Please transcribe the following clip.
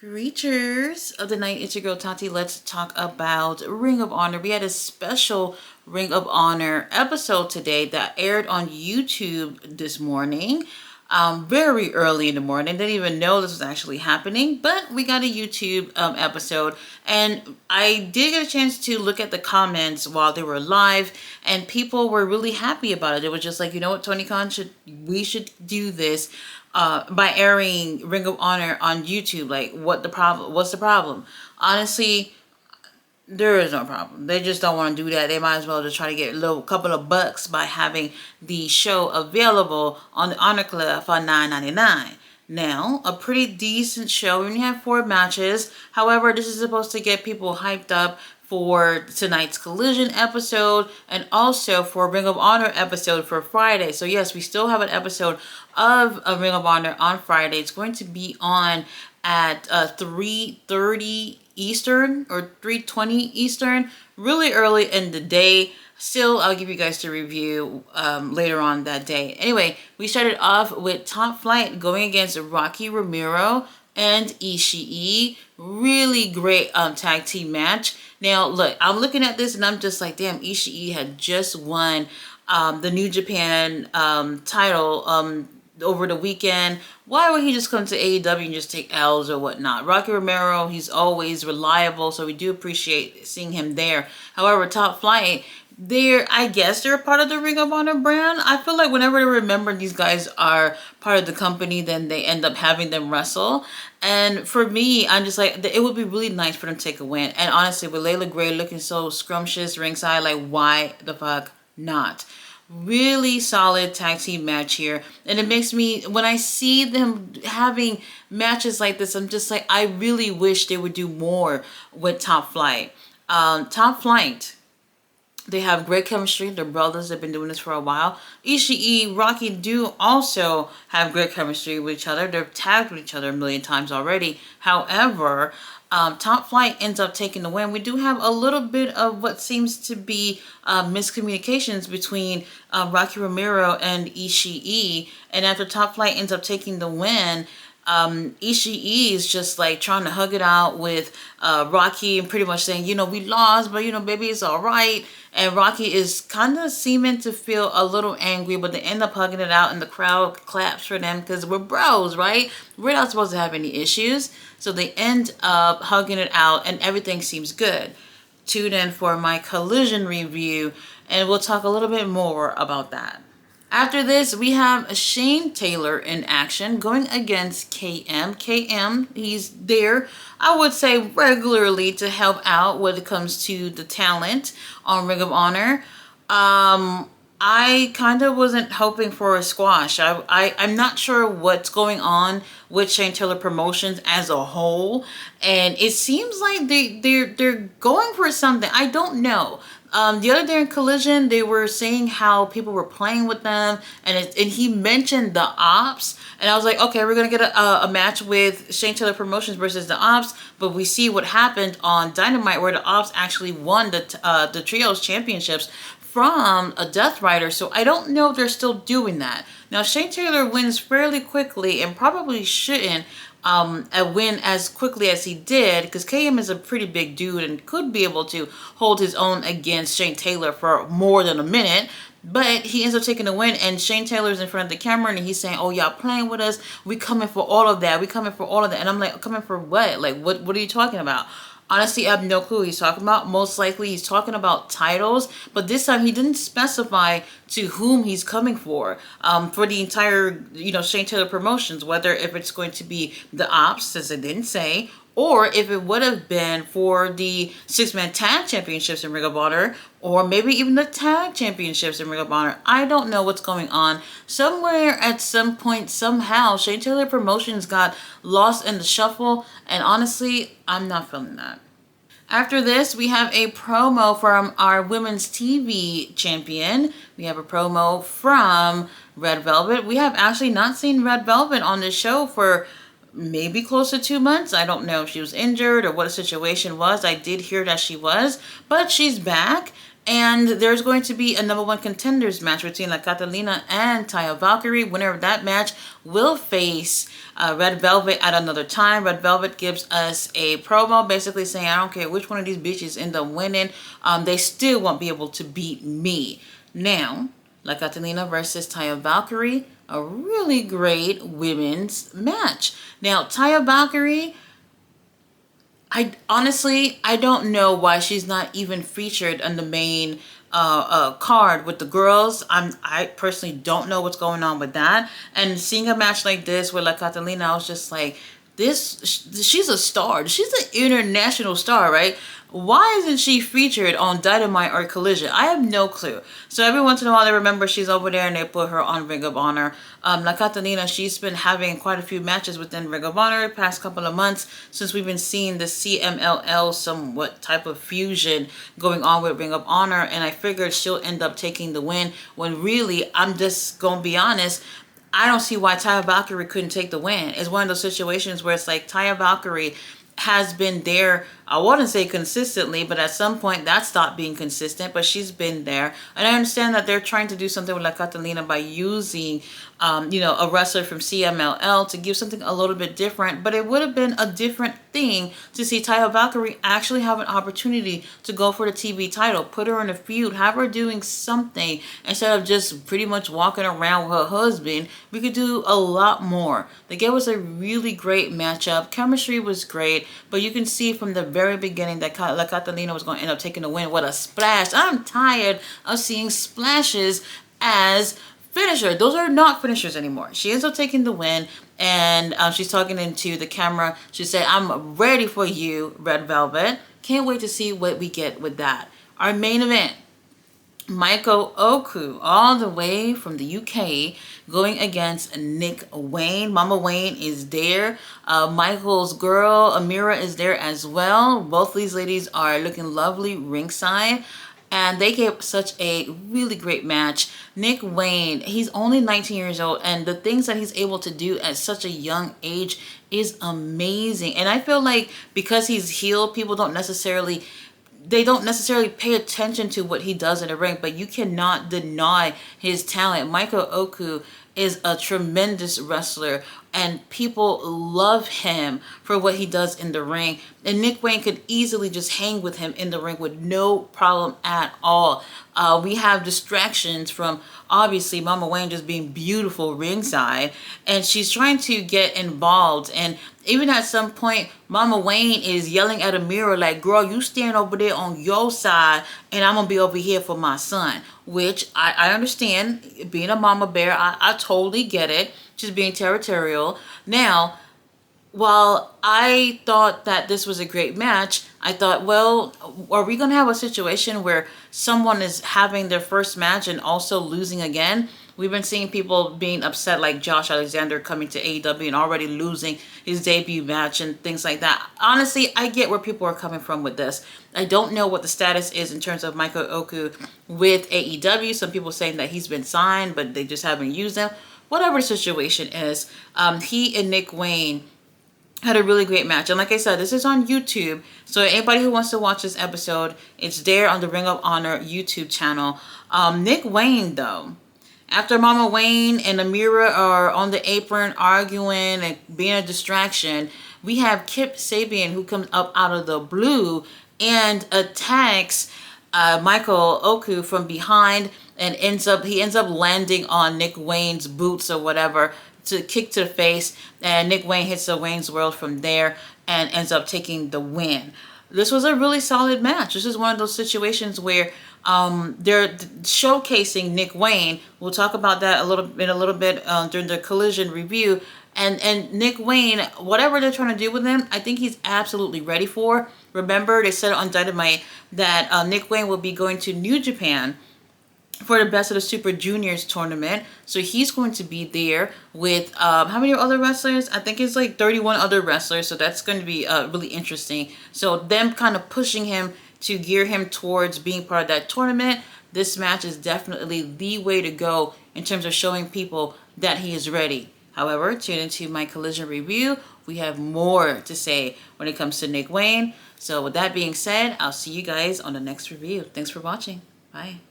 Creatures of the night, it's your girl Tati. Let's talk about Ring of Honor. We had a special Ring of Honor episode today that aired on YouTube this morning. Very early in the morning. Didn't even know this was actually happening, but we got a YouTube episode, and I did get a chance to look at the comments while they were live, and people were really happy about it. It was just like, you know what, Tony Khan, we should do this by airing Ring of Honor on YouTube. Like, what's the problem? Honestly, there is no problem. They just don't want to do that. They might as well just try to get a little couple of bucks by having the show available on the Honor Club for $9.99. Now, a pretty decent show. We only have 4 matches. However, this is supposed to get people hyped up for tonight's Collision episode and also for Ring of Honor episode for Friday. So yes, we still have an episode of a Ring of Honor on Friday. It's going to be on at 3:30 Eastern or 3:20 Eastern, really early in the day. Still, I'll give you guys the review later on that day. Anyway, we started off with Top Flight going against Rocky Romero and Ishii. Really great tag team match. Now, look, I'm looking at this and I'm just like, damn, Ishii had just won the New Japan title over the weekend. Why would he just come to AEW and just take L's or whatnot? Rocky Romero, he's always reliable, so we do appreciate seeing him there. However, Top Flight, I guess they're a part of the Ring of Honor brand. I feel like whenever I remember these guys are part of the company, then they end up having them wrestle. And for me, I'm just like, it would be really nice for them to take a win. And honestly, with Layla Gray looking so scrumptious ringside, like, why the fuck not? Really solid tag team match here. And it makes me, when I see them having matches like this, I'm just like, I really wish they would do more with Top Flight. Top Flight, they have great chemistry. They're brothers. They've been doing this for a while. Ishii, Rocky do also have great chemistry with each other. They've tagged with each other a million times already. However, Top Flight ends up taking the win. We do have a little bit of what seems to be miscommunications between Rocky Romero and Ishii. And after Top Flight ends up taking the win, Ishii is just like trying to hug it out with Rocky and pretty much saying, we lost, but baby, it's all right. And Rocky is kind of seeming to feel a little angry, but they end up hugging it out and the crowd claps for them because we're bros, right? We're not supposed to have any issues. So they end up hugging it out and everything seems good. Tune in for my Collision review and we'll talk a little bit more about that. After this, we have Shane Taylor in action going against KM. KM, he's there, I would say, regularly to help out when it comes to the talent on Ring of Honor. I kind of wasn't hoping for a squash. I'm not sure what's going on with Shane Taylor Promotions as a whole. And it seems like they're going for something. I don't know. The other day in Collision, they were saying how people were playing with them, and he mentioned the Ops, and I was like, okay, we're gonna get a match with Shane Taylor Promotions versus the Ops, but we see what happened on Dynamite where the Ops actually won the Trios Championships from a Death Rider, so I don't know if they're still doing that. Now, Shane Taylor wins fairly quickly and probably shouldn't win as quickly as he did because KM is a pretty big dude and could be able to hold his own against Shane Taylor for more than a minute. But he ends up taking the win, and Shane Taylor's in front of the camera, and he's saying, "Oh, y'all playing with us? We coming for all of that. We coming for all of that." And I'm like, "Coming for what? Like, what are you talking about?" Honestly, I have no clue what he's talking about. Most likely he's talking about titles, but this time he didn't specify to whom he's coming for the entire, Shane Taylor Promotions, whether if it's going to be the Ops, as it didn't say, or if it would have been for the 6-man tag championships in Ring of Honor, or maybe even the tag championships in Ring of Honor. I don't know what's going on. Somewhere at some point, somehow, Shane Taylor Promotions got lost in the shuffle, and honestly, I'm not feeling that. After this, we have a promo from our women's TV champion. We have a promo from Red Velvet. We have actually not seen Red Velvet on this show for maybe close to 2 months. I don't know if she was injured or what the situation was. I did hear that she was, but she's back. And there's going to be a number one contenders match between La Catalina and Taya Valkyrie. Winner of that match will face Red Velvet at another time. Red Velvet gives us a promo basically saying, I don't care which one of these bitches end up winning, they still won't be able to beat me. Now, La Catalina versus Taya Valkyrie, a really great women's match. Now, Taya Valkyrie, I honestly, I don't know why she's not even featured on the main card with the girls. I personally don't know what's going on with that. And seeing a match like this with La Catalina, I was just like, she's a star. She's an international star, right? Why isn't she featured on Dynamite or Collision? I have no clue. So every once in a while they remember she's over there and they put her on Ring of Honor. La Catalina, she's been having quite a few matches within Ring of Honor the past couple of months since we've been seeing the CMLL somewhat type of fusion going on with Ring of Honor. And I figured she'll end up taking the win when really, I'm just going to be honest, I don't see why Taya Valkyrie couldn't take the win. It's one of those situations where it's like Taya Valkyrie has been there, I wouldn't say consistently, but at some point that stopped being consistent, but she's been there. And I understand that they're trying to do something with La Catalina by using, a wrestler from CMLL to give something a little bit different, but it would have been a different thing to see Taya Valkyrie actually have an opportunity to go for the TV title, put her in a feud, have her doing something instead of just pretty much walking around with her husband. We could do a lot more. They gave us a really great matchup. Chemistry was great, but you can see from the very beginning that La Catalina was going to end up taking the win with a splash. I'm tired of seeing splashes as finisher. Those are not finishers anymore. She ends up taking the win, and she's talking into the camera. She said, I'm ready for you, Red Velvet. Can't wait to see what we get with that. Our main event, Michael Oku, all the way from the UK, going against Nick Wayne. Mama Wayne is there. Michael's girl, Amira, is there as well. Both these ladies are looking lovely ringside. And they gave such a really great match. Nick Wayne, he's only 19 years old, and the things that he's able to do at such a young age is amazing. And I feel like because he's heel, people don't necessarily pay attention to what he does in the ring, but you cannot deny his talent. Michael Oku is a tremendous wrestler, and people love him for what he does in the ring. And Nick Wayne could easily just hang with him in the ring with no problem at all. We have distractions from obviously Mama Wayne just being beautiful ringside, and she's trying to get involved. And even at some point, Mama Wayne is yelling at a mirror like, girl, you stand over there on your side and I'm gonna be over here for my son. Which I understand, being a mama bear, I totally get it. She's being territorial. Now, while I thought that this was a great match, I thought, well, are we going to have a situation where someone is having their first match and also losing again? We've been seeing people being upset, like Josh Alexander coming to AEW and already losing his debut match and things like that. Honestly, I get where people are coming from with this. I don't know what the status is in terms of Michael Oku with AEW. Some people saying that he's been signed, but they just haven't used him. Whatever the situation is, he and Nick Wayne had a really great match. And like I said, this is on YouTube. So anybody who wants to watch this episode, it's there on the Ring of Honor YouTube channel. Nick Wayne, though, after Mama Wayne and Amira are on the apron arguing and being a distraction, we have Kip Sabian who comes up out of the blue and attacks Michael Oku from behind, and he ends up landing on Nick Wayne's boots or whatever to kick to the face, and Nick Wayne hits the Wayne's World from there and ends up taking the win. This was a really solid match. This is one of those situations where they're showcasing Nick Wayne. We'll talk about that a little bit during the Collision review. And Nick Wayne, whatever they're trying to do with him, I think he's absolutely ready for. Remember, they said on Dynamite that Nick Wayne will be going to New Japan for the Best of the Super Juniors tournament. So he's going to be there with how many other wrestlers? I think it's like 31 other wrestlers. So that's going to be really interesting. So them kind of pushing him to gear him towards being part of that tournament. This match is definitely the way to go in terms of showing people that he is ready. However, tune into my Collision review. We have more to say when it comes to Nick Wayne. So with that being said, I'll see you guys on the next review. Thanks for watching. Bye.